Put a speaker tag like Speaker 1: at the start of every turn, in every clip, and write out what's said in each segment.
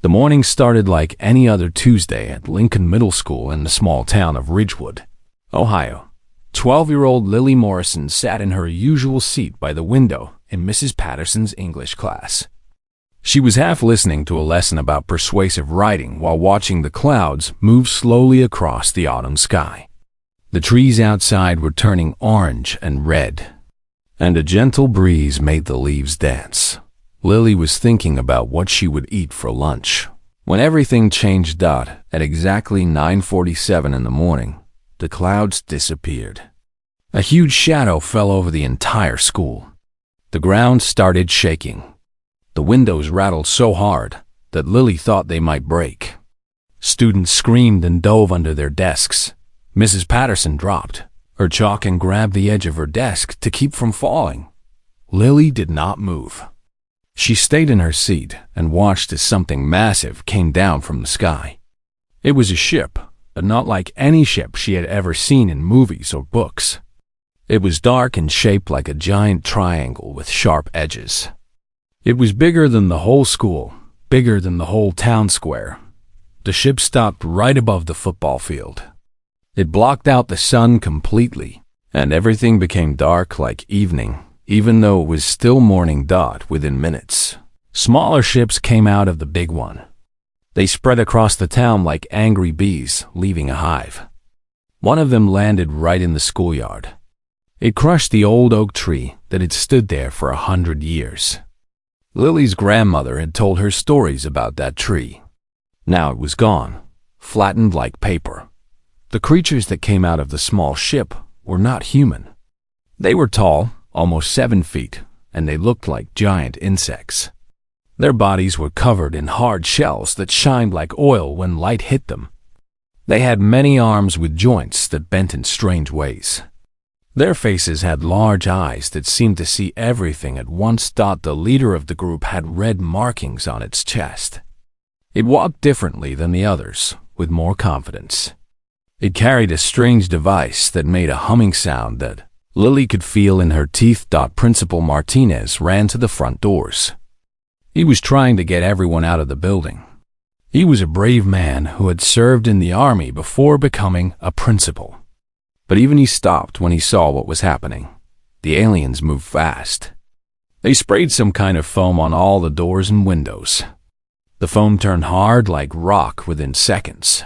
Speaker 1: The morning started like any other Tuesday at Lincoln Middle School in the small town of Ridgewood, Ohio. 12-year-old Lily Morrison sat in her usual seat by the window in Mrs. Patterson's English class. She was half listening to a lesson about persuasive writing while watching the clouds move slowly across the autumn sky. The trees outside were turning orange and red, and a gentle breeze made the leaves dance. Lily was thinking about what she would eat for lunch when everything changed. At exactly 9:47 in the morning, the clouds disappeared. A huge shadow fell over the entire school. The ground started shaking. The windows rattled so hard that Lily thought they might break. Students screamed and dove under their desks. Mrs. Patterson dropped her chalk and grabbed the edge of her desk to keep from falling. Lily did not move. She stayed in her seat and watched as something massive came down from the sky. It was a ship, but not like any ship she had ever seen in movies or books. It was dark and shaped like a giant triangle with sharp edges. It was bigger than the whole school, bigger than the whole town square. The ship stopped right above the football field. It blocked out the sun completely, and everything became dark like evening, even though it was still morning. Within minutes, smaller ships came out of the big one. They spread across the town like angry bees leaving a hive. One of them landed right in the schoolyard. It crushed the old oak tree that had stood there for 100 years. Lily's grandmother had told her stories about that tree. Now it was gone, flattened like paper. The creatures that came out of the small ship were not human. They were tall, almost 7 feet, and they looked like giant insects. Their bodies were covered in hard shells that shined like oil when light hit them. They had many arms with joints that bent in strange ways. Their faces had large eyes that seemed to see everything at once. The leader of the group had red markings on its chest. It walked differently than the others, with more confidence. It carried a strange device that made a humming sound that Lily could feel in her teeth. Principal Martinez ran to the front doors. He was trying to get everyone out of the building. He was a brave man who had served in the army before becoming a principal. But even he stopped when he saw what was happening. The aliens moved fast. They sprayed some kind of foam on all the doors and windows. The foam turned hard like rock within seconds.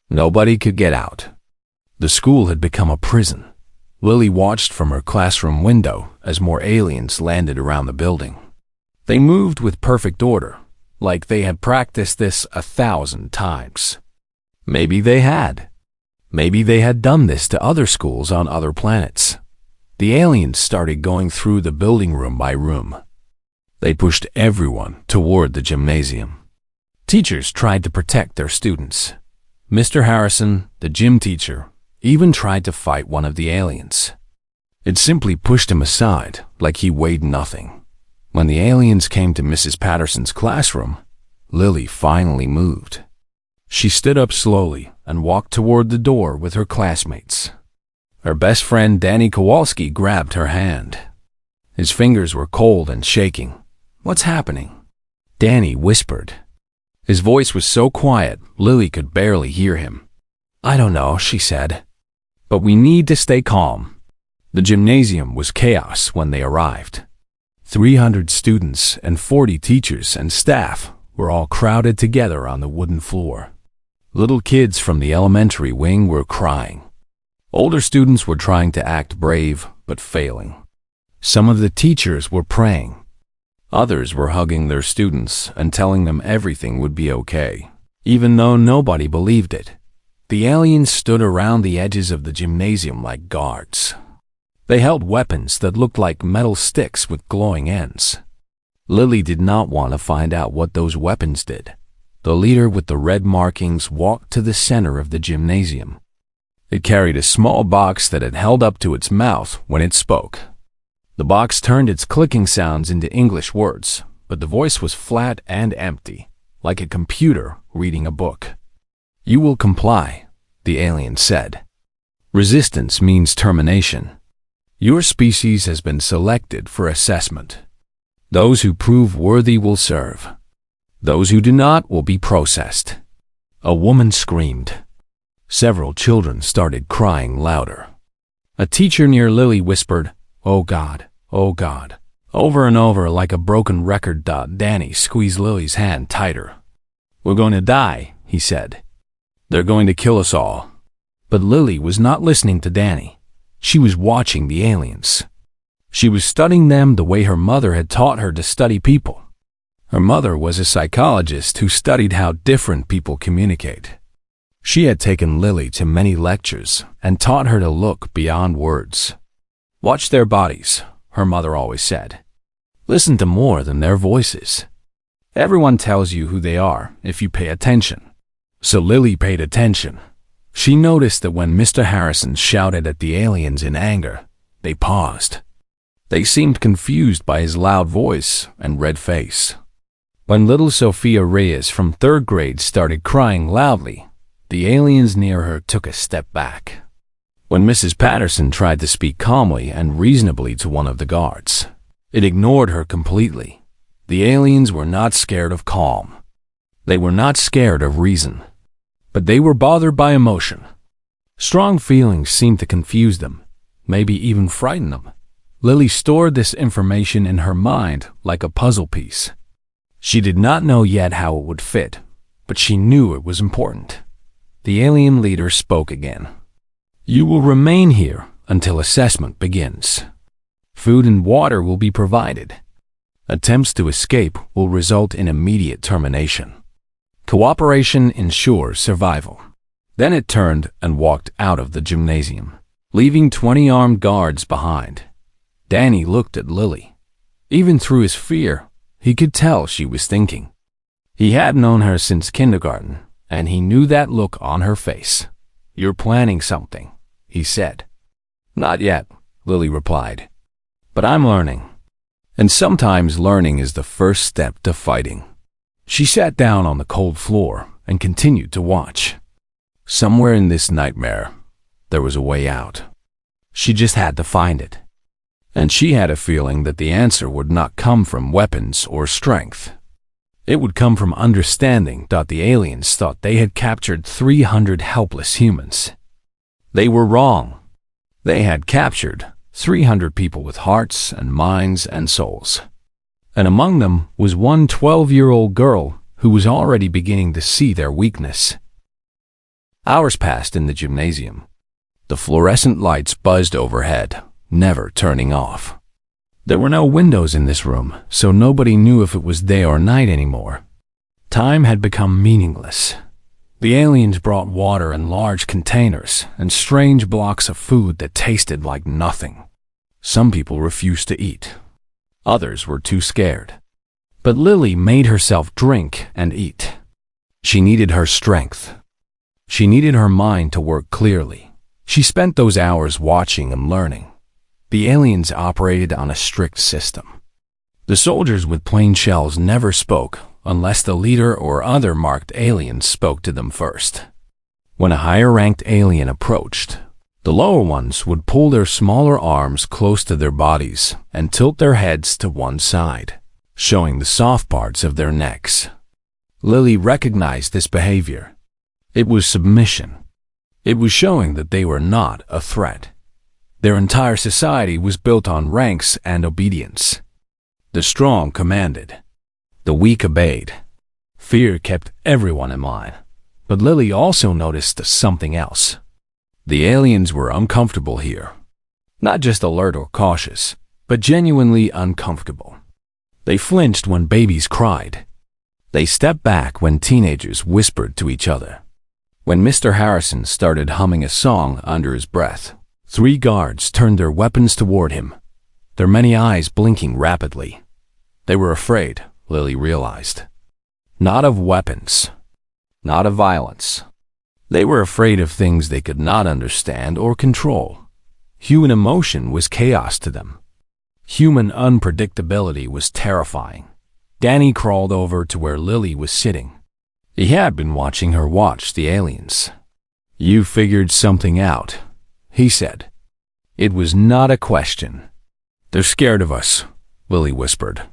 Speaker 1: Nobody could get out. The school had become a prison. Lily watched from her classroom window as more aliens landed around the building. They moved with perfect order, like they had practiced this 1,000 times. Maybe they had. Maybe they had done this to other schools on other planets. The aliens started going through the building room by room. They pushed everyone toward the gymnasium. Teachers tried to protect their students. Mr. Harrison, the gym teacher, even tried to fight one of the aliens. It simply pushed him aside like he weighed nothing. When the aliens came to Mrs. Patterson's classroom, Lily finally moved. She stood up slowly and walked toward the door with her classmates. Her best friend Danny Kowalski grabbed her hand. His fingers were cold and shaking. "What's happening?" Danny whispered. His voice was so quiet, Lily could barely hear him. "I don't know," she said. "But we need to stay calm." The gymnasium was chaos when they arrived. 300 students and 40 teachers and staff were all crowded together on the wooden floor. Little kids from the elementary wing were crying. Older students were trying to act brave, but failing. Some of the teachers were praying. Others were hugging their students and telling them everything would be okay, even though nobody believed it. The aliens stood around the edges of the gymnasium like guards. They held weapons that looked like metal sticks with glowing ends. Lily did not want to find out what those weapons did. The leader with the red markings walked to the center of the gymnasium. It carried a small box that it held up to its mouth when it spoke. The box turned its clicking sounds into English words, but the voice was flat and empty, like a computer reading a book. "You will comply," the alien said. "Resistance means termination. Your species has been selected for assessment. Those who prove worthy will serve." Those who do not will be processed." A woman screamed. Several children started crying louder. A teacher near Lily whispered, "Oh God, oh God," over and over like a broken record. Danny squeezed Lily's hand tighter. "We're going to die," he said. "They're going to kill us all." But Lily was not listening to Danny. She was watching the aliens. She was studying them the way her mother had taught her to study people. Her mother was a psychologist who studied how different people communicate. She had taken Lily to many lectures and taught her to look beyond words. "Watch their bodies," her mother always said. "Listen to more than their voices. Everyone tells you who they are if you pay attention." So Lily paid attention. She noticed that when Mr. Harrison shouted at the aliens in anger, they paused. They seemed confused by his loud voice and red face. When little Sophia Reyes from 3rd grade started crying loudly, the aliens near her took a step back. When Mrs. Patterson tried to speak calmly and reasonably to one of the guards, it ignored her completely. The aliens were not scared of calm. They were not scared of reason. But they were bothered by emotion. Strong feelings seemed to confuse them, maybe even frighten them. Lily stored this information in her mind like a puzzle piece. She did not know yet how it would fit, but she knew it was important. The alien leader spoke again. "You will remain here until assessment begins. Food and water will be provided. Attempts to escape will result in immediate termination. Cooperation ensures survival." Then it turned and walked out of the gymnasium, leaving 20 armed guards behind. Danny looked at Lily. Even through his fear, he could tell she was thinking. He had known her since kindergarten, and he knew that look on her face. "You're planning something," he said. "Not yet," Lily replied. "But I'm learning. And sometimes learning is the first step to fighting." She sat down on the cold floor and continued to watch. Somewhere in this nightmare, there was a way out. She just had to find it. And she had a feeling that the answer would not come from weapons or strength. It would come from understanding that the aliens thought they had captured 300 helpless humans. They were wrong. They had captured 300 people with hearts and minds and souls. And among them was one 12-year-old girl who was already beginning to see their weakness. Hours passed in the gymnasium. The fluorescent lights buzzed overhead, never turning off. There were no windows in this room, so nobody knew if it was day or night anymore. Time had become meaningless. The aliens brought water in large containers and strange blocks of food that tasted like nothing. Some people refused to eat. Others were too scared. But Lily made herself drink and eat. She needed her strength. She needed her mind to work clearly. She spent those hours watching and learning. The aliens operated on a strict system. The soldiers with plain shells never spoke unless the leader or other marked aliens spoke to them first. When a higher-ranked alien approached, the lower ones would pull their smaller arms close to their bodies and tilt their heads to one side, showing the soft parts of their necks. Lily recognized this behavior. It was submission. It was showing that they were not a threat. Their entire society was built on ranks and obedience. The strong commanded. The weak obeyed. Fear kept everyone in line. But Lily also noticed something else. The aliens were uncomfortable here. Not just alert or cautious, but genuinely uncomfortable. They flinched when babies cried. They stepped back when teenagers whispered to each other. When Mr. Harrison started humming a song under his breath, 3 guards turned their weapons toward him, their many eyes blinking rapidly. They were afraid, Lily realized. Not of weapons, not of violence. They were afraid of things they could not understand or control. Human emotion was chaos to them. Human unpredictability was terrifying. Danny crawled over to where Lily was sitting. He had been watching her watch the aliens. "You figured something out," he said. It was not a question. "They're scared of us," Lily whispered.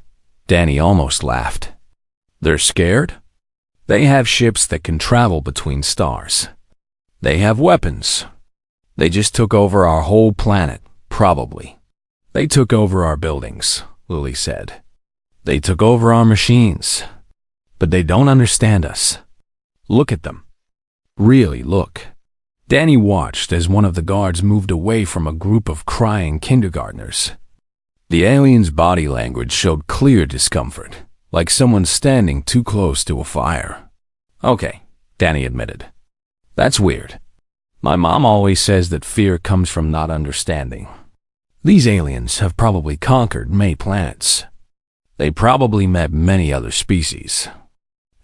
Speaker 1: Danny almost laughed. They're scared? They have ships that can travel between stars. They have weapons. They just took over our whole planet, probably. They took over our buildings, Lily said. They took over our machines. But they don't understand us. Look at them. Really, look. Danny watched as one of the guards moved away from a group of crying kindergartners. The alien's body language showed clear discomfort, like someone standing too close to a fire. Okay, Danny admitted. That's weird. My mom always says that fear comes from not understanding. These aliens have probably conquered many planets. They probably met many other species.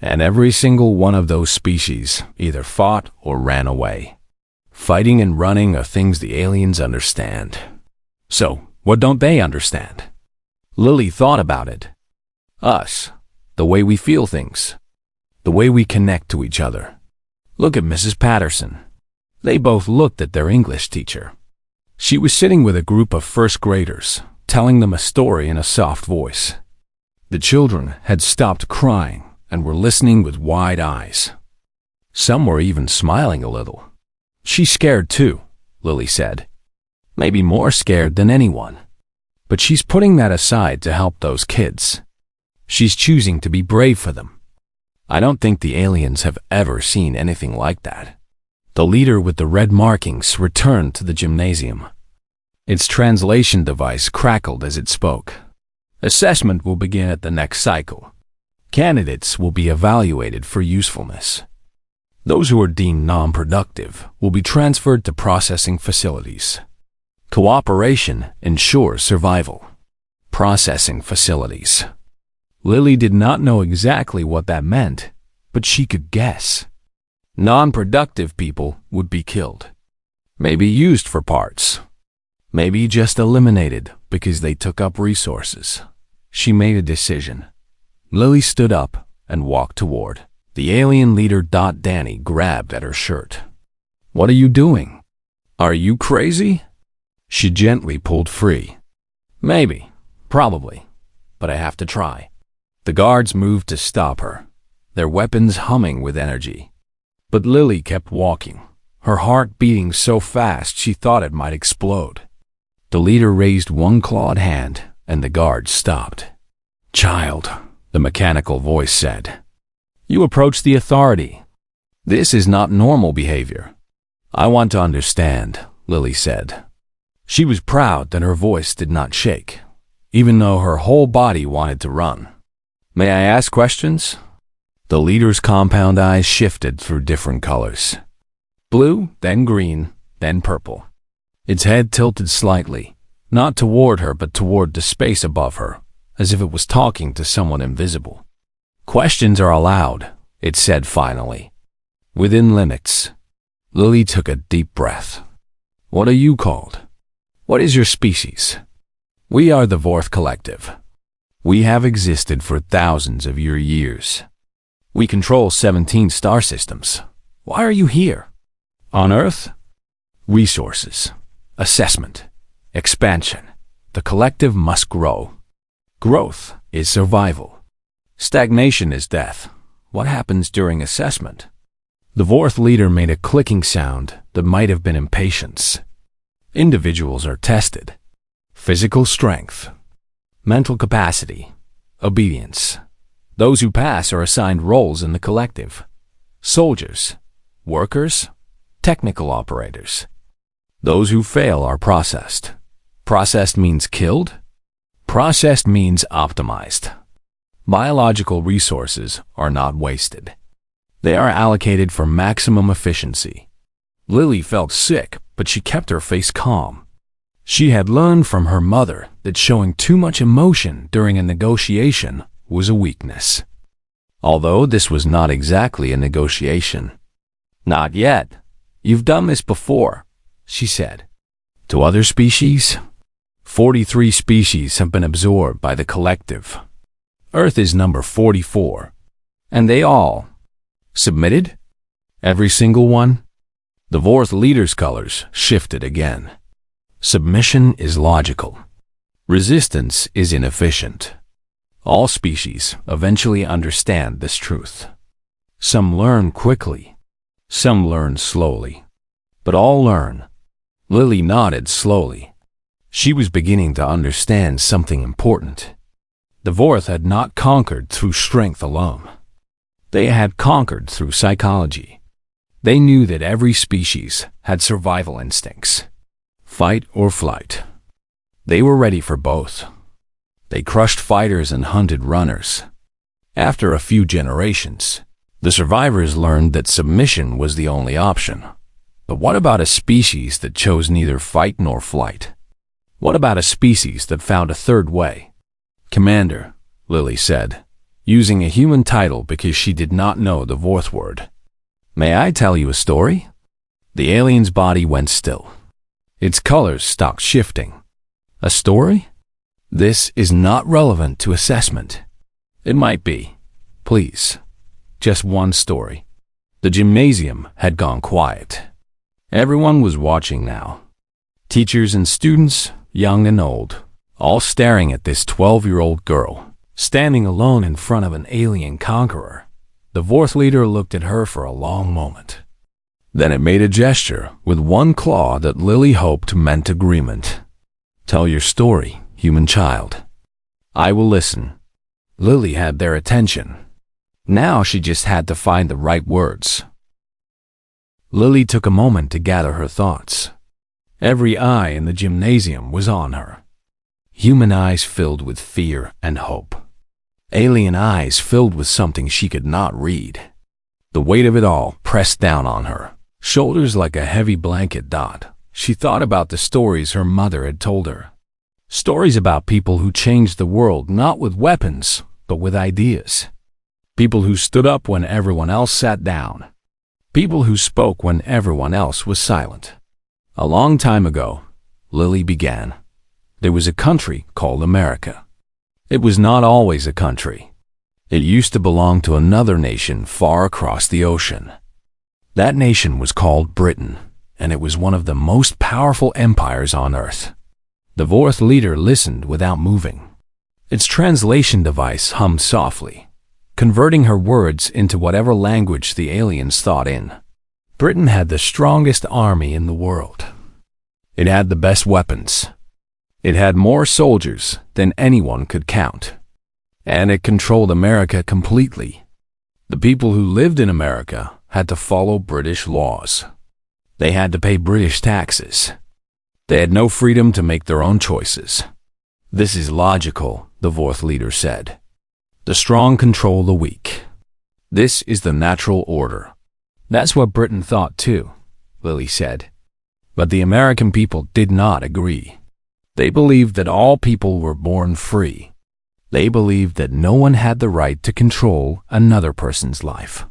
Speaker 1: And every single one of those species either fought or ran away. Fighting and running are things the aliens understand. So, what don't they understand? Lily thought about it. Us. The way we feel things. The way we connect to each other. Look at Mrs. Patterson. They both looked at their English teacher. She was sitting with a group of first graders, telling them a story in a soft voice. The children had stopped crying and were listening with wide eyes. Some were even smiling a little. She's scared too, Lily said. Maybe more scared than anyone. But she's putting that aside to help those kids. She's choosing to be brave for them. I don't think the aliens have ever seen anything like that. The leader with the red markings returned to the gymnasium. Its translation device crackled as it spoke. Assessment will begin at the next cycle. Candidates will be evaluated for usefulness. Those who are deemed non-productive will be transferred to processing facilities. Cooperation ensures survival. Processing facilities. Lily did not know exactly what that meant, but she could guess. Non-productive people would be killed. Maybe used for parts. Maybe just eliminated because they took up resources. She made a decision. Lily stood up and walked toward. The alien leader. Danny grabbed at her shirt. What are you doing? Are you crazy? She gently pulled free. Maybe, probably, but I have to try. The guards moved to stop her, their weapons humming with energy. But Lily kept walking, her heart beating so fast she thought it might explode. The leader raised one clawed hand, and the guards stopped. Child, the mechanical voice said. You approach the authority. This is not normal behavior. I want to understand, Lily said. She was proud that her voice did not shake, even though her whole body wanted to run. May I ask questions? The leader's compound eyes shifted through different colors. Blue, then green, then purple. Its head tilted slightly, not toward her but toward the space above her, as if it was talking to someone invisible. Questions are allowed, it said finally. Within limits. Lily took a deep breath. What are you called? What is your species? We are the Vorth Collective. We have existed for thousands of your years. We control 17 star systems. Why are you here? On Earth? Resources. Assessment. Expansion. The collective must grow. Growth is survival. Stagnation is death. What happens during assessment? The Vorth leader made a clicking sound that might have been impatience. Individuals are tested. Physical strength. Mental capacity. Obedience. Those who pass are assigned roles in the collective. Soldiers. Workers. Technical operators. Those who fail are processed. Processed means killed. Processed means optimized. Biological resources are not wasted. They are allocated for maximum efficiency. Lily felt sick, but she kept her face calm. She had learned from her mother that showing too much emotion during a negotiation was a weakness. Although this was not exactly a negotiation. Not yet. You've done this before, she said. To other species? 43 species have been absorbed by the collective. Earth is number 44. And they all submitted? Every single one? The Vorth leader's colors shifted again. Submission is logical. Resistance is inefficient. All species eventually understand this truth. Some learn quickly, some learn slowly, but all learn. Lily nodded slowly. She was beginning to understand something important. The Vorth had not conquered through strength alone. They had conquered through psychology. They knew that every species had survival instincts, fight or flight. They were ready for both. They crushed fighters and hunted runners. After a few generations, the survivors learned that submission was the only option. But what about a species that chose neither fight nor flight? What about a species that found a third way? Commander, Lily said, using a human title because she did not know the Vorth word. May I tell you a story? The alien's body went still. Its colors stopped shifting. A story? This is not relevant to assessment. It might be. Please. Just one story. The gymnasium had gone quiet. Everyone was watching now. Teachers and students, young and old, all staring at this 12-year-old girl, standing alone in front of an alien conqueror. The Vorth leader looked at her for a long moment. Then it made a gesture with one claw that Lily hoped meant agreement. Tell your story, human child. I will listen. Lily had their attention. Now she just had to find the right words. Lily took a moment to gather her thoughts. Every eye in the gymnasium was on her. Human eyes filled with fear and hope. Alien eyes filled with something she could not read. The weight of it all pressed down on her, shoulders like a heavy blanket. She thought about the stories her mother had told her. Stories about people who changed the world not with weapons, but with ideas. People who stood up when everyone else sat down. People who spoke when everyone else was silent. A long time ago, Lily began. There was a country called America. It was not always a country. It used to belong to another nation far across the ocean. That nation was called Britain, and it was one of the most powerful empires on Earth. The Vorth leader listened without moving. Its translation device hummed softly, converting her words into whatever language the aliens thought in. Britain had the strongest army in the world. It had the best weapons. It had more soldiers than anyone could count. And it controlled America completely. The people who lived in America had to follow British laws. They had to pay British taxes. They had no freedom to make their own choices. This is logical, the Vorth leader said. The strong control the weak. This is the natural order. That's what Britain thought too, Lily said. But the American people did not agree. They believed that all people were born free. They believed that no one had the right to control another person's life.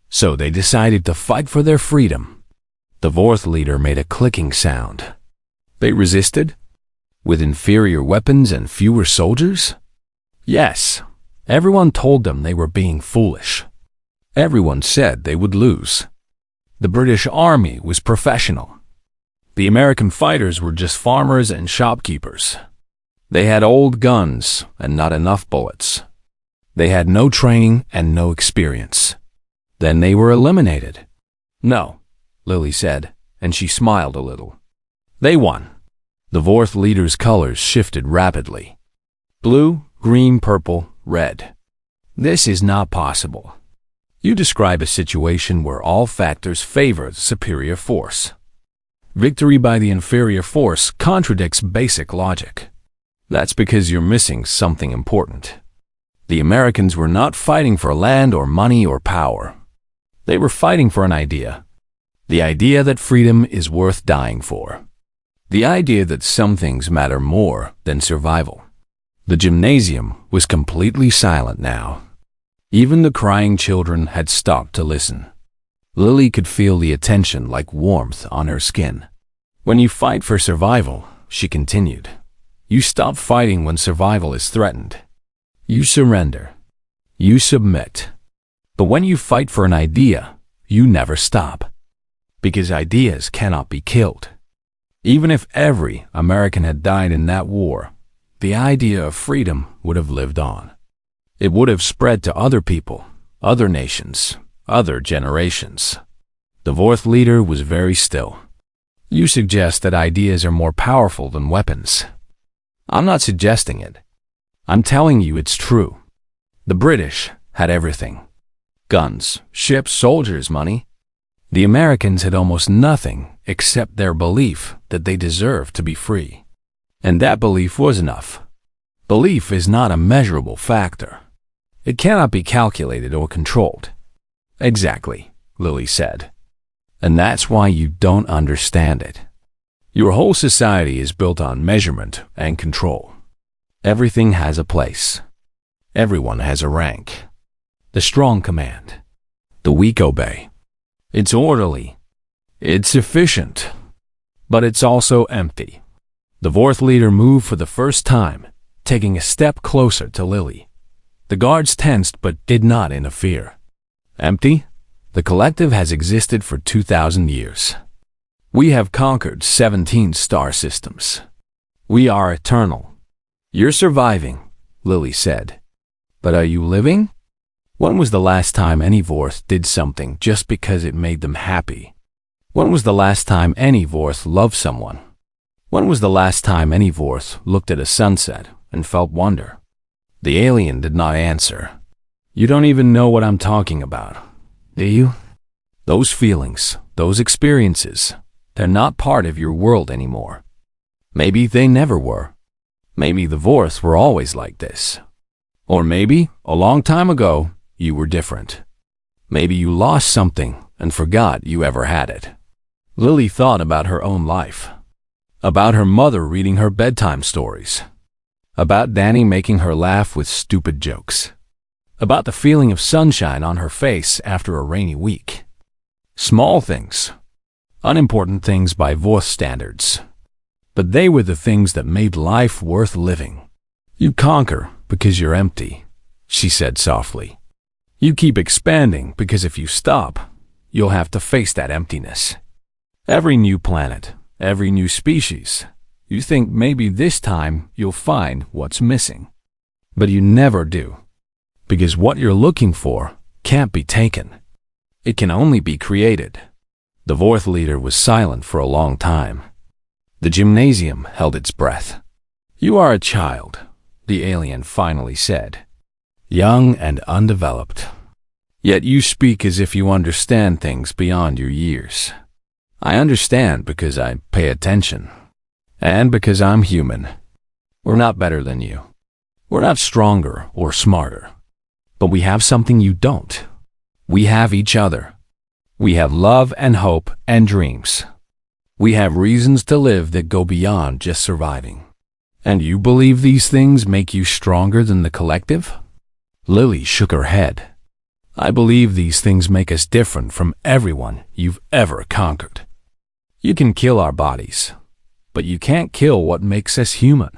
Speaker 1: So they decided to fight for their freedom. The Vorth leader made a clicking sound. They resisted? With inferior weapons and fewer soldiers? Yes. Everyone told them they were being foolish. Everyone said they would lose. The British Army was professional. The American fighters were just farmers and shopkeepers. They had old guns and not enough bullets. They had no training and no experience. Then they were eliminated. No, Lily said, and she smiled a little. They won. The Vorth leader's colors shifted rapidly. Blue, green, purple, red. This is not possible. You describe a situation where all factors favor the superior force. Victory by the inferior force contradicts basic logic. That's because you're missing something important. The Americans were not fighting for land or money or power. They were fighting for an idea. The idea that freedom is worth dying for. The idea that some things matter more than survival. The gymnasium was completely silent now. Even the crying children had stopped to listen. Lily could feel the attention like warmth on her skin. When you fight for survival, she continued, you stop fighting when survival is threatened. You surrender. You submit. But when you fight for an idea, you never stop. Because ideas cannot be killed. Even if every American had died in that war, the idea of freedom would have lived on. It would have spread to other people, other nations, other generations. The fourth leader was very still. You suggest that ideas are more powerful than weapons. I'm not suggesting it. I'm telling you it's true. The British had everything. Guns, ships, soldiers, money. The Americans had almost nothing except their belief that they deserved to be free. And that belief was enough. Belief is not a measurable factor. It cannot be calculated or controlled. Exactly, Lily said. And that's why you don't understand it. Your whole society is built on measurement and control. Everything has a place. Everyone has a rank. The strong command. The weak obey. It's orderly. It's efficient. But it's also empty. The fourth leader moved for the first time, taking a step closer to Lily. The guards tensed but did not interfere. Empty? The collective has existed for 2,000 years. We have conquered 17 star systems. We are eternal. You're surviving, Lily said. But are you living? When was the last time any Vorth did something just because it made them happy? When was the last time any Vorth loved someone? When was the last time any Vorth looked at a sunset and felt wonder? The alien did not answer. You don't even know what I'm talking about, do you? Those feelings, those experiences, they're not part of your world anymore. Maybe they never were. Maybe the Vorth were always like this. Or maybe, a long time ago, you were different. Maybe you lost something and forgot you ever had it. Lily thought about her own life. About her mother reading her bedtime stories. About Danny making her laugh with stupid jokes. About the feeling of sunshine on her face after a rainy week. Small things. Unimportant things by Vorth standards. But they were the things that made life worth living. You conquer because you're empty, she said softly. You keep expanding because if you stop, you'll have to face that emptiness. Every new planet, every new species, you think maybe this time you'll find what's missing. But you never do. Because what you're looking for can't be taken. It can only be created. The fourth leader was silent for a long time. The gymnasium held its breath. You are a child, the alien finally said. Young and undeveloped. Yet you speak as if you understand things beyond your years. I understand because I pay attention. And because I'm human. We're not better than you. We're not stronger or smarter. But we have something you don't. We have each other. We have love and hope and dreams. We have reasons to live that go beyond just surviving. And you believe these things make you stronger than the collective? Lily shook her head. I believe these things make us different from everyone you've ever conquered. You can kill our bodies, but you can't kill what makes us human.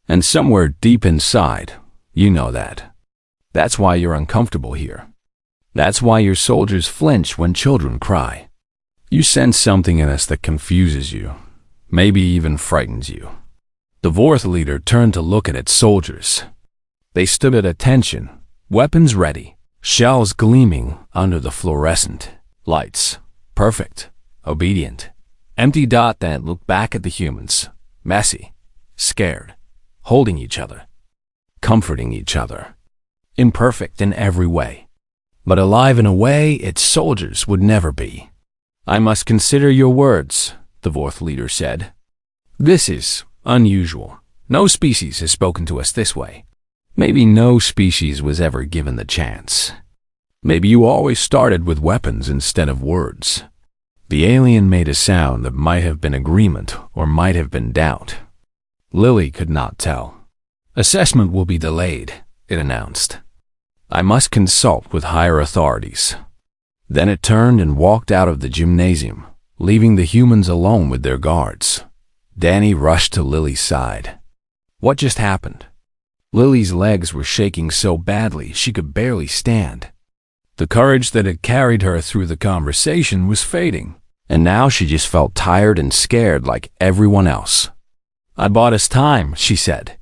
Speaker 1: And somewhere deep inside, you know that. That's why you're uncomfortable here. That's why your soldiers flinch when children cry. You sense something in us that confuses you, maybe even frightens you. The fourth leader turned to look at its soldiers. They stood at attention, weapons ready, shells gleaming under the fluorescent lights. Perfect, obedient, empty dot that looked back at the humans, messy, scared, holding each other, comforting each other. Imperfect in every way, but alive in a way its soldiers would never be. I must consider your words, the fourth leader said. This is unusual. No species has spoken to us this way. Maybe no species was ever given the chance. Maybe you always started with weapons instead of words. The alien made a sound that might have been agreement or might have been doubt. Lily could not tell. Assessment will be delayed, it announced. I must consult with higher authorities. Then it turned and walked out of the gymnasium, leaving the humans alone with their guards. Danny rushed to Lily's side. What just happened? Lily's legs were shaking so badly she could barely stand. The courage that had carried her through the conversation was fading, and now she just felt tired and scared like everyone else. I bought us time, she said,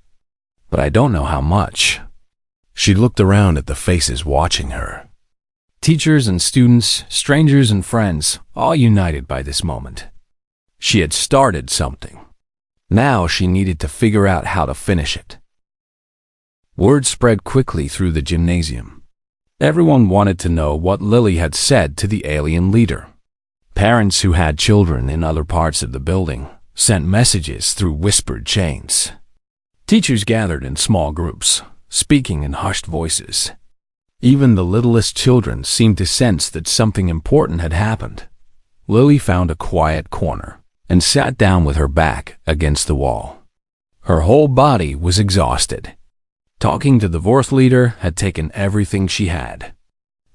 Speaker 1: but I don't know how much. She looked around at the faces watching her. Teachers and students, strangers and friends, all united by this moment. She had started something. Now she needed to figure out how to finish it. Word spread quickly through the gymnasium. Everyone wanted to know what Lily had said to the alien leader. Parents who had children in other parts of the building sent messages through whispered chains. Teachers gathered in small groups, speaking in hushed voices. Even the littlest children seemed to sense that something important had happened. Lily found a quiet corner and sat down with her back against the wall. Her whole body was exhausted. Talking to the Vorth leader had taken everything she had.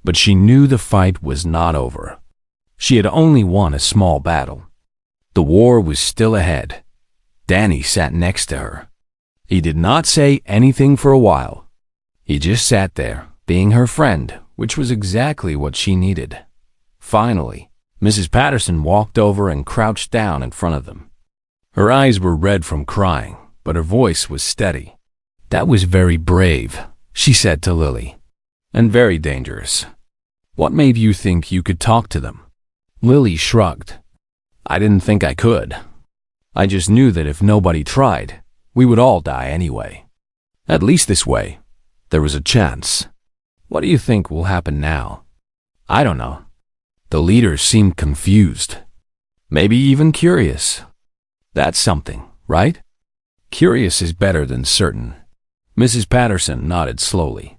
Speaker 1: But she knew the fight was not over. She had only won a small battle. The war was still ahead. Danny sat next to her. He did not say anything for a while. He just sat there, being her friend, which was exactly what she needed. Finally, Mrs. Patterson walked over and crouched down in front of them. Her eyes were red from crying, but her voice was steady. "That was very brave," she said to Lily, "and very dangerous. What made you think you could talk to them?" Lily shrugged. "I didn't think I could. I just knew that if nobody tried, we would all die anyway. At least this way, there was a chance. What do you think will happen now?" "I don't know." The leader seemed confused, maybe even curious. "That's something, right? Curious is better than certain." Mrs. Patterson nodded slowly.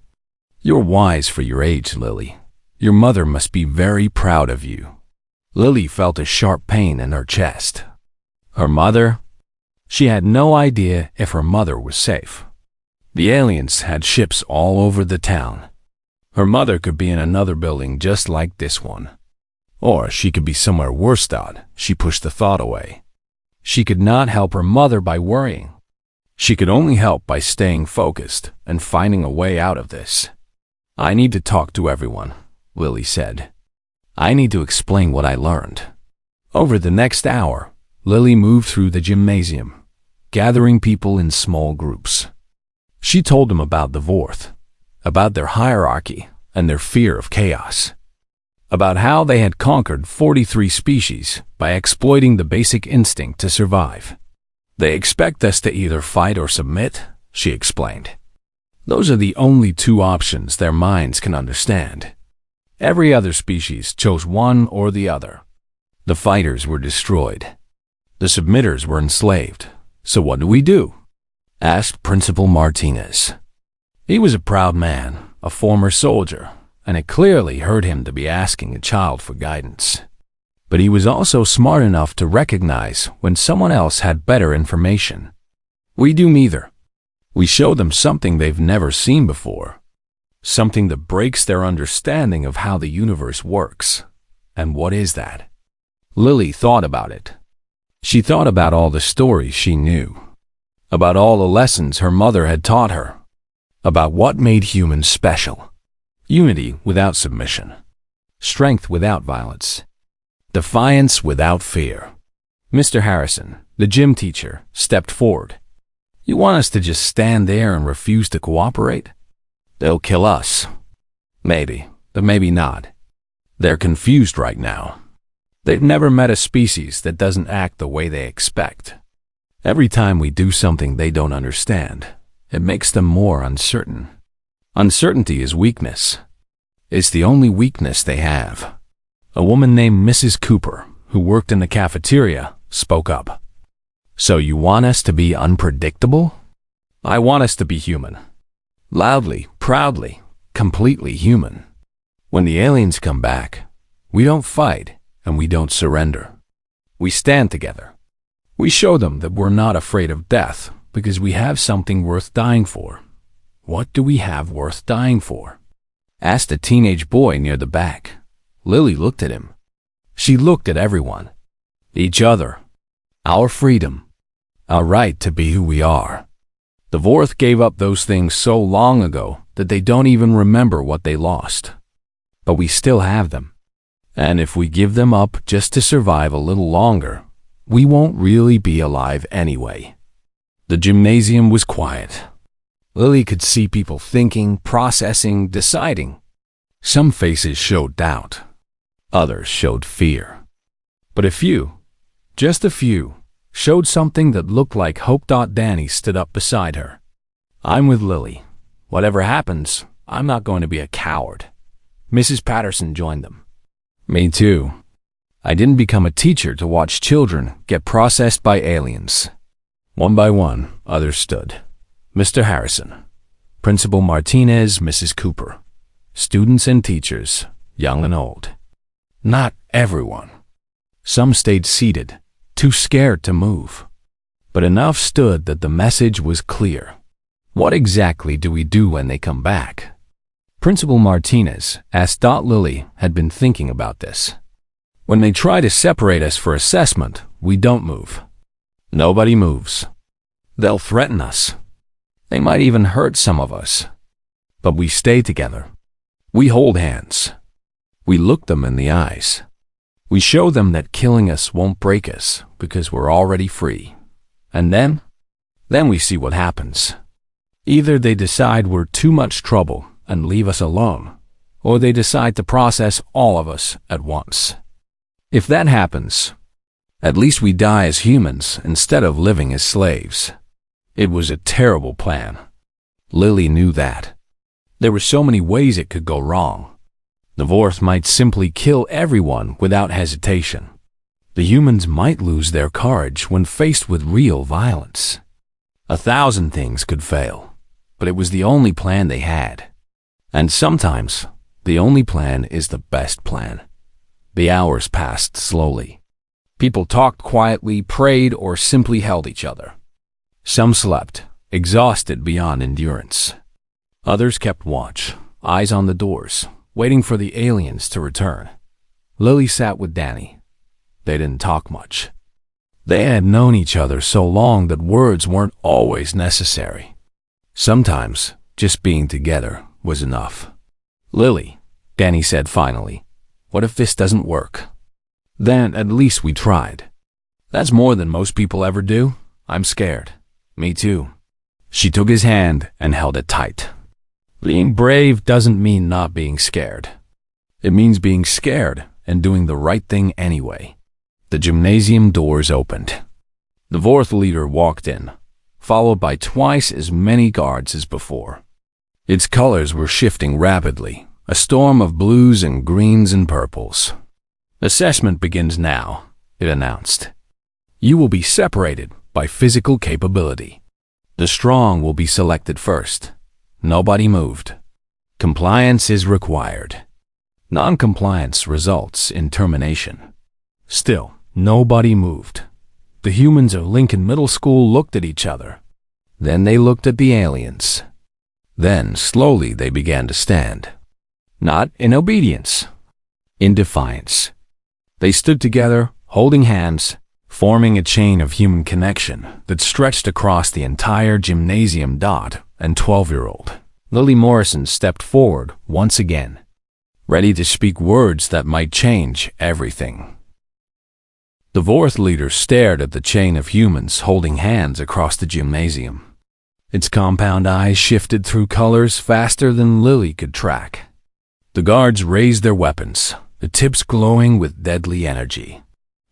Speaker 1: "You're wise for your age, Lily. Your mother must be very proud of you." Lily felt a sharp pain in her chest. Her mother? She had no idea if her mother was safe. The aliens had ships all over the town. Her mother could be in another building just like this one. Or she could be somewhere worse. She pushed the thought away. She could not help her mother by worrying. She could only help by staying focused and finding a way out of this. "I need to talk to everyone," Lily said. "I need to explain what I learned." Over the next hour, Lily moved through the gymnasium, gathering people in small groups. She told them about the Vorth, about their hierarchy and their fear of chaos, about how they had conquered 43 species by exploiting the basic instinct to survive. "They expect us to either fight or submit," she explained. "Those are the only two options their minds can understand. Every other species chose one or the other. The fighters were destroyed. The submitters were enslaved. So what do we do?" asked Principal Martinez. He was a proud man, a former soldier, and it clearly hurt him to be asking a child for guidance. But he was also smart enough to recognize when someone else had better information. "We do neither. We show them something they've never seen before, something that breaks their understanding of how the universe works." "And what is that?" Lily thought about it. She thought about all the stories she knew, about all the lessons her mother had taught her, about what made humans special. Unity without submission, strength without violence, defiance without fear. Mr. Harrison, the gym teacher, stepped forward. "You want us to just stand there and refuse to cooperate? They'll kill us." "Maybe, but maybe not. They're confused right now. They've never met a species that doesn't act the way they expect. Every time we do something they don't understand, it makes them more uncertain. Uncertainty is weakness. It's the only weakness they have." A woman named Mrs. Cooper, who worked in the cafeteria, spoke up. "So you want us to be unpredictable?" "I want us to be human. Loudly, proudly, completely human. When the aliens come back, we don't fight and we don't surrender. We stand together. We show them that we're not afraid of death because we have something worth dying for." "What do we have worth dying for?" asked a teenage boy near the back. Lily looked at him. She looked at everyone. Each other. Our freedom. Our right to be who we are. The Vorth gave up those things so long ago that they don't even remember what they lost. But we still have them. And if we give them up just to survive a little longer, we won't really be alive anyway. The gymnasium was quiet. Lily could see people thinking, processing, deciding. Some faces showed doubt. Others showed fear. But a few, just a few, showed something that looked like hope. Danny stood up beside her. "I'm with Lily. Whatever happens, I'm not going to be a coward." Mrs. Patterson joined them. "Me too. I didn't become a teacher to watch children get processed by aliens." One by one, others stood. Mr. Harrison, Principal Martinez, Mrs. Cooper, students and teachers, young and old. Not everyone. Some stayed seated, too scared to move. But enough stood that the message was clear. What exactly do we do when they come back? Principal Martinez asked. Lily had been thinking about this. When they try to separate us for assessment, we don't move. Nobody moves. They'll threaten us. They might even hurt some of us. But we stay together. We hold hands. We look them in the eyes. We show them that killing us won't break us because we're already free. And then we see what happens. Either they decide we're too much trouble and leave us alone, or they decide to process all of us at once. If that happens, at least we die as humans instead of living as slaves. It was a terrible plan. Lily knew that. There were so many ways it could go wrong. The Vorth might simply kill everyone without hesitation. The humans might lose their courage when faced with real violence. 1,000 things could fail, but it was the only plan they had. And sometimes, the only plan is the best plan. The hours passed slowly. People talked quietly, prayed, or simply held each other. Some slept, exhausted beyond endurance. Others kept watch, eyes on the doors, waiting for the aliens to return. Lily sat with Danny. They didn't talk much. They had known each other so long that words weren't always necessary. Sometimes, just being together was enough. "Lily," Danny said finally, "what if this doesn't work?" "Then at least we tried." "That's more than most people ever do. I'm scared." "Me too." She took his hand and held it tight. Being brave doesn't mean not being scared. It means being scared and doing the right thing anyway. The gymnasium doors opened. The Vorth leader walked in, followed by twice as many guards as before. Its colors were shifting rapidly, a storm of blues and greens and purples. "Assessment begins now," it announced. "You will be separated by physical capability. The strong will be selected first. Nobody moved. Compliance is required. Non-compliance results in termination." Still, nobody moved. The humans of Lincoln Middle School looked at each other. Then they looked at the aliens. Then, slowly, they began to stand. Not in obedience, in defiance. They stood together, holding hands, forming a chain of human connection that stretched across the entire gymnasium. And 12-year-old Lily Morrison stepped forward once again, ready to speak words that might change everything. The Vorth leader stared at the chain of humans holding hands across the gymnasium. Its compound eyes shifted through colors faster than Lily could track. The guards raised their weapons, the tips glowing with deadly energy.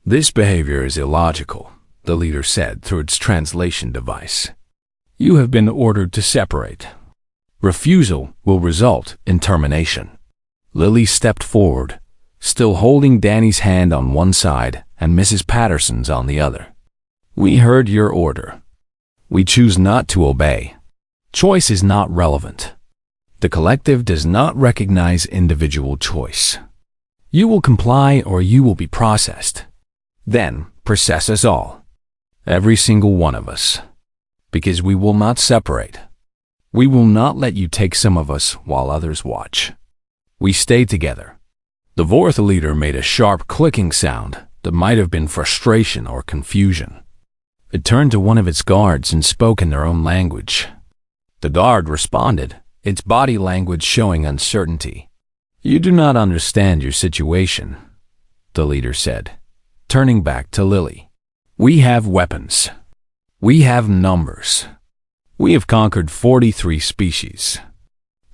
Speaker 1: "This behavior is illogical," the leader said through its translation device. "You have been ordered to separate. Refusal will result in termination." Lily stepped forward, still holding Danny's hand on one side and Mrs. Patterson's on the other. "We heard your order. We choose not to obey. Choice is not relevant. The collective does not recognize individual choice. You will comply or you will be processed. Then process us all. Every single one of us. Because we will not separate. We will not let you take some of us while others watch. We stay together." The Vorth leader made a sharp clicking sound that might have been frustration or confusion. It turned to one of its guards and spoke in their own language. The guard responded, its body language showing uncertainty. "You do not understand your situation," the leader said, turning back to Lily. "We have weapons. We have numbers. We have conquered 43 species.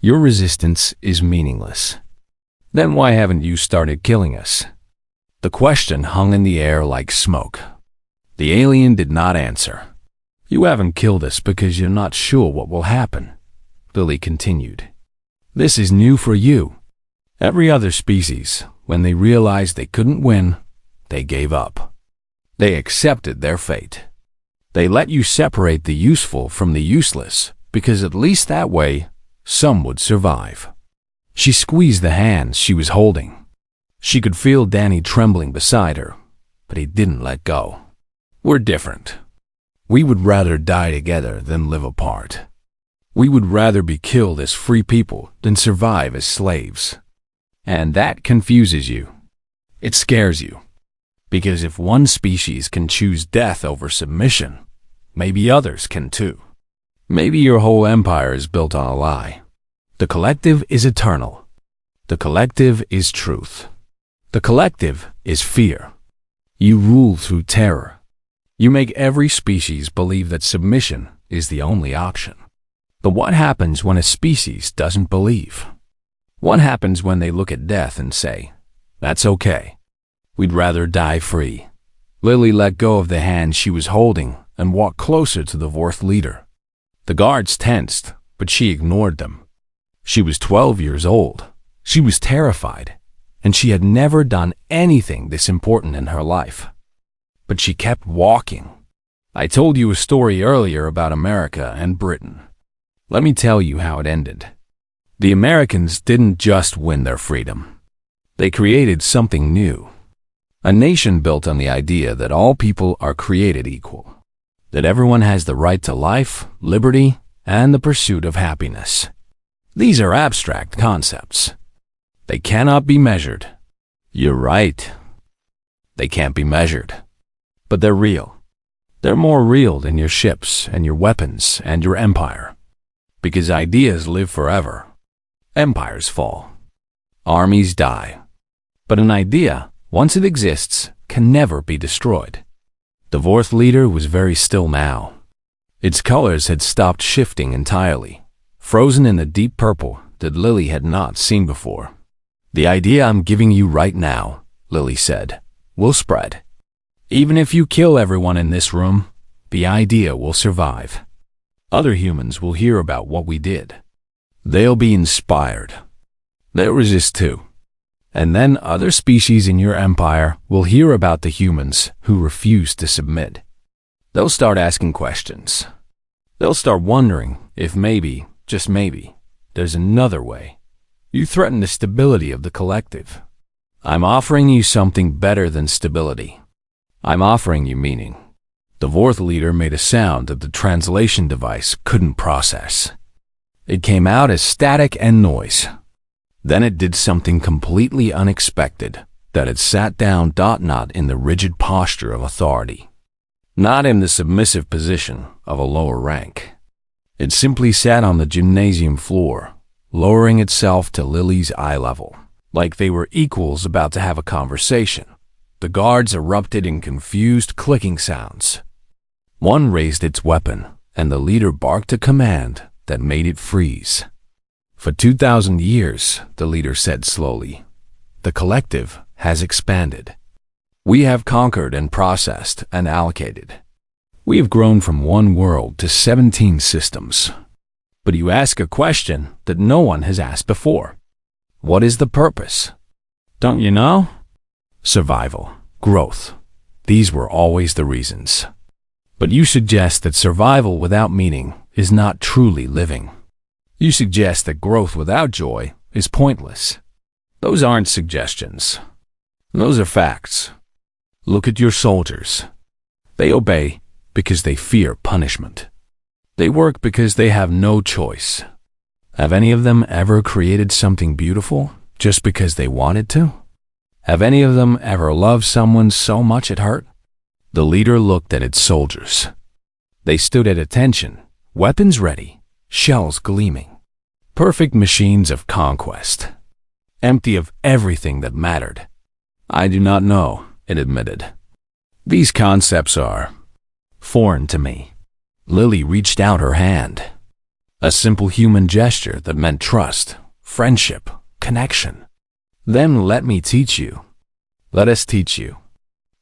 Speaker 1: Your resistance is meaningless. Then why haven't you started killing us? The question hung in the air like smoke. The alien did not answer. You haven't killed us because you're not sure what will happen, Lily continued. This is new for you. Every other species, when they realized they couldn't win, they gave up. They accepted their fate. They let you separate the useful from the useless, because at least that way, some would survive. She squeezed the hands she was holding. She could feel Danny trembling beside her, but he didn't let go. We're different. We would rather die together than live apart. We would rather be killed as free people than survive as slaves. And that confuses you. It scares you. Because if one species can choose death over submission, maybe others can too. Maybe your whole empire is built on a lie. The collective is eternal. The collective is truth. The collective is fear. You rule through terror. You make every species believe that submission is the only option. But what happens when a species doesn't believe? What happens when they look at death and say, "That's okay. We'd rather die free"? Lily let go of the hand she was holding and walked closer to the Vorth leader. The guards tensed, but she ignored them. She was 12 years old. She was terrified, and she had never done anything this important in her life. But she kept walking. I told you a story earlier about America and Britain. Let me tell you how it ended. The Americans didn't just win their freedom. They created something new. A nation built on the idea that all people are created equal, that everyone has the right to life, liberty, and the pursuit of happiness. These are abstract concepts. They cannot be measured. You're right. They can't be measured. But they're real. They're more real than your ships and your weapons and your empire. Because ideas live forever. Empires fall. Armies die. But an idea, once it exists, can never be destroyed. The Vorth leader was very still now. Its colors had stopped shifting entirely, frozen in the deep purple that Lily had not seen before. The idea I'm giving you right now, Lily said, will spread. Even if you kill everyone in this room, the idea will survive. Other humans will hear about what we did. They'll be inspired. They'll resist too. And then other species in your empire will hear about the humans who refuse to submit. They'll start asking questions. They'll start wondering if maybe, just maybe, there's another way. You threaten the stability of the collective. I'm offering you something better than stability. I'm offering you meaning. The Vorth leader made a sound that the translation device couldn't process. It came out as static and noise. Then it did something completely unexpected, that it sat down not in the rigid posture of authority, not in the submissive position of a lower rank. It simply sat on the gymnasium floor, lowering itself to Lily's eye level, like they were equals about to have a conversation. The guards erupted in confused clicking sounds. One raised its weapon, and the leader barked a command that made it freeze. For 2,000 years, the leader said slowly, the collective has expanded. We have conquered and processed and allocated. We have grown from one world to 17 systems. But you ask a question that no one has asked before. What is the purpose? Don't you know? Survival, growth. These were always the reasons. But you suggest that survival without meaning is not truly living. You suggest that growth without joy is pointless. Those aren't suggestions. Those are facts. Look at your soldiers. They obey because they fear punishment. They work because they have no choice. Have any of them ever created something beautiful just because they wanted to? Have any of them ever loved someone so much it hurt? The leader looked at its soldiers. They stood at attention, weapons ready, shells gleaming. Perfect machines of conquest. Empty of everything that mattered. I do not know, it admitted. These concepts are foreign to me. Lily reached out her hand. A simple human gesture that meant trust, friendship, connection. Then let me teach you. Let us teach you.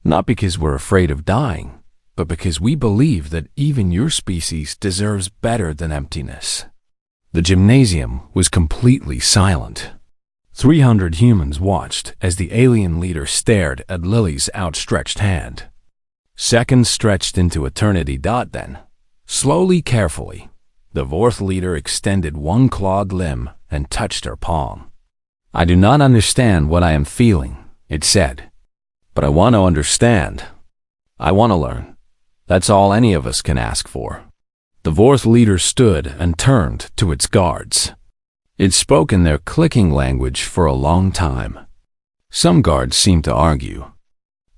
Speaker 1: Not because we're afraid of dying, but because we believe that even your species deserves better than emptiness. The gymnasium was completely silent. 300 humans watched as the alien leader stared at Lily's outstretched hand. Seconds stretched into eternity. Then, slowly, carefully, the Vorth leader extended one clawed limb and touched her palm. I do not understand what I am feeling, it said. But I want to understand. I want to learn. That's all any of us can ask for. The Vorth leader stood and turned to its guards. It spoke in their clicking language for a long time. Some guards seemed to argue.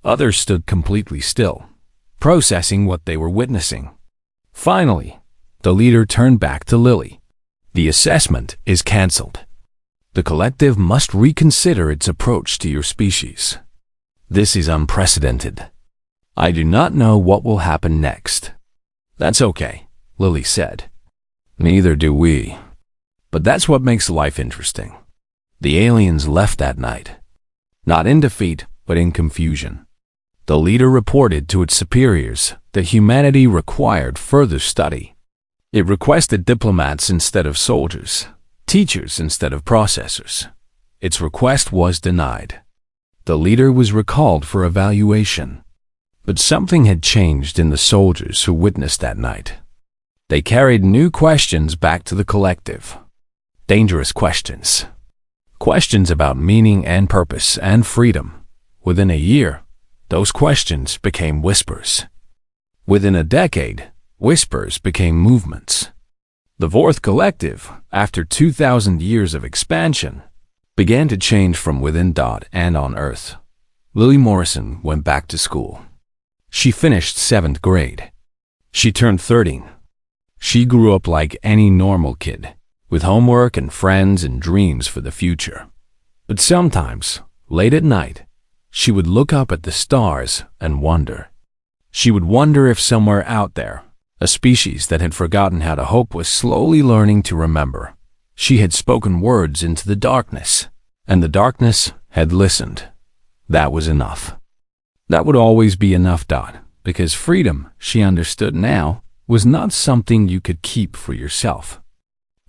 Speaker 1: Others stood completely still, processing what they were witnessing. Finally, the leader turned back to Lily. The assessment is cancelled. The collective must reconsider its approach to your species. This is unprecedented. I do not know what will happen next. That's okay, Lily said. Neither do we. But that's what makes life interesting. The aliens left that night. Not in defeat, but in confusion. The leader reported to its superiors that humanity required further study. It requested diplomats instead of soldiers, teachers instead of processors. Its request was denied. The leader was recalled for evaluation. But something had changed in the soldiers who witnessed that night. They carried new questions back to the collective. Dangerous questions. Questions about meaning and purpose and freedom. Within a year, those questions became whispers. Within a decade, whispers became movements. The Vorth Collective, after 2,000 years of expansion, began to change from within. And on Earth, Lily Morrison went back to school. She finished 7th grade. She turned 13. She grew up like any normal kid, with homework and friends and dreams for the future. But sometimes, late at night, she would look up at the stars and wonder. She would wonder if somewhere out there, a species that had forgotten how to hope was slowly learning to remember. She had spoken words into the darkness, and the darkness had listened. That was enough. That would always be enough, because freedom, she understood now, was not something you could keep for yourself.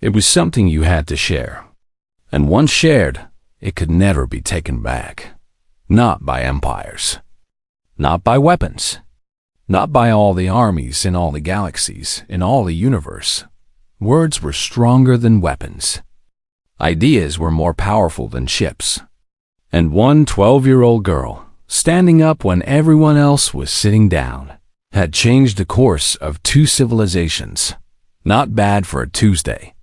Speaker 1: It was something you had to share. And once shared, it could never be taken back. Not by empires. Not by weapons. Not by all the armies in all the galaxies, in all the universe. Words were stronger than weapons. Ideas were more powerful than ships. And one 12-year-old girl, standing up when everyone else was sitting down, had changed the course of 2 civilizations. Not bad for a Tuesday.